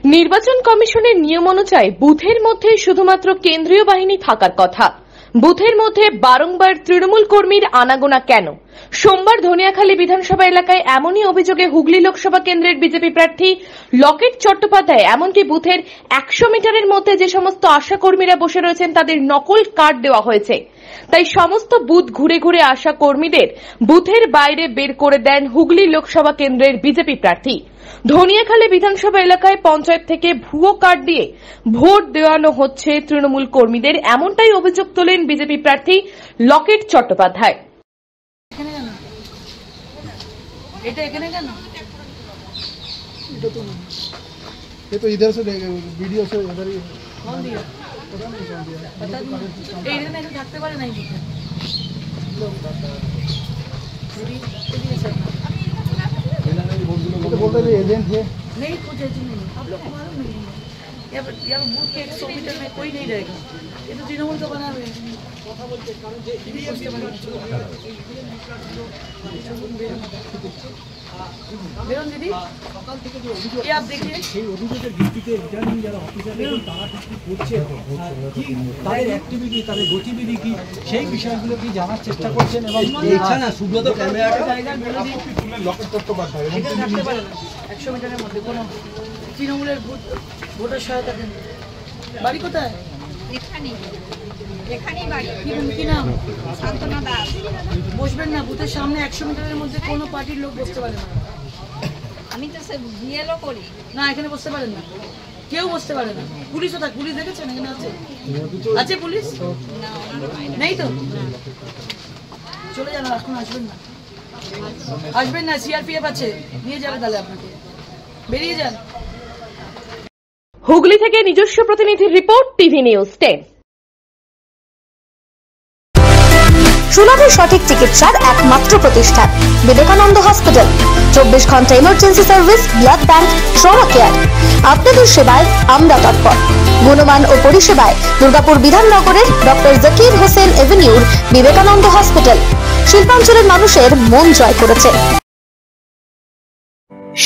নির্বাচন কমিশনের নিয়ম অনুযায়ী বুথের মধ্যে শুধুমাত্র কেন্দ্রীয় বাহিনী থাকার কথা। বুথের মধ্যে বারংবার তৃণমূল কর্মীর আনাগোনা কেন? সোমবার ধনিয়াখালী বিধানসভা এলাকায় এমনই অভিযোগে হুগলি লোকসভা কেন্দ্রের বিজেপি প্রার্থী লকেট চট্টোপাধ্যায় এমনকি বুথের 100 মিটারের মধ্যে যে সমস্ত আশা কর্মীরা বসে রয়েছেন তাদের নকল কার্ড দেওয়া হয়েছে। তাই সমস্ত বুথ ঘুরে ঘুরে আসা কর্মীদের বুথের বাইরে বের করে দেন হুগলি লোকসভা কেন্দ্রের বিজেপি প্রার্থী। ধনিয়াখালী বিধানসভা এলাকায় পঞ্চায়েত থেকে ভুয়ো কার্ড দিয়ে ভোট দেওয়ানো হচ্ছে তৃণমূল কর্মীদের, এমনটাই অভিযোগ তোলেন বিজেপি প্রার্থী লকেট চট্টোপাধ্যায়। इधर से वीडियो से इधर ही कौन दिया पता नहीं कौन दिया থাকতে পারে নাই तो बोलते हैं एजेंट है नहीं, कुछ एजेंट नहीं। आप लोग को मालूम नहीं है यहाँ बूथ के 100 मीटर में कोई नहीं रहेगा। ये तो तृणमूल का बना हुआ है। বেরোন দিদি, ये आप देखिए সেই অভিযোগের ভিত্তিতে রিটার্নিং যারা অফিসার তারা কি করছে, তাদের অ্যাক্টিভিটি, তাদের গতিবিধি কি, সেই বিষয়গুলো কি জানার চেষ্টা করছেন। এবং এছাড়া সুব্রত ক্যামেরাটা জায়গায় লকেট চট্টোপাধ্যায় থাকতে পারে না 100 মিটারের মধ্যে কোনো তৃণমূলের ভোটার সহায়তা কেন্দ্র। বাড়ি কোথায়? এখানেই বাড়ি। কি নাম? শান্তনা দাস। বসবেন না বুথের সামনে 100 মিটারের মধ্যে কোনো পার্টির লোক বসতে পারে না। আমি তো সে বিএলও করি না, এখানে বসতে পারেন না, কেউ বসতে পারে না। পুলিশও থাকে, পুলিশ দেখেছেন এখানে আছে? আছে পুলিশ? নেই তো, চলে যান, এখন আসবেন না, আসবেন না। সিআরপিএফ আছে, নিয়ে যাবে তাহলে আপনাকে, বেরিয়ে যান। হুগলি থেকে নিজস্ব প্রতিনিধির রিপোর্ট, টিভি নিউজ 10। সুলভে সঠিক চিকিৎসার একমাত্র প্রতিষ্ঠান বিবেকানন্দ হসপিটাল। 24 ঘন্টা emergency service, blood bank, trauma care. আপনাদের সেবায় আমরা তৎপর। গুণমান ও পরিষেবায় দুর্গাপুর বিধাননগরের ডক্টর জাকির হোসেন এভিনিউর বিবেকানন্দ হসপিটাল শিল্পাঞ্চলের মানুষের মন জয় করেছে।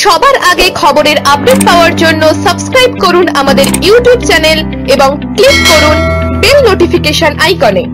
সবার আগে খবরের আপডেট পাওয়ার জন্য সাবস্ক্রাইব করুন আমাদের ইউটিউব চ্যানেল এবং ক্লিক করুন বেল নোটিফিকেশন আইকনে।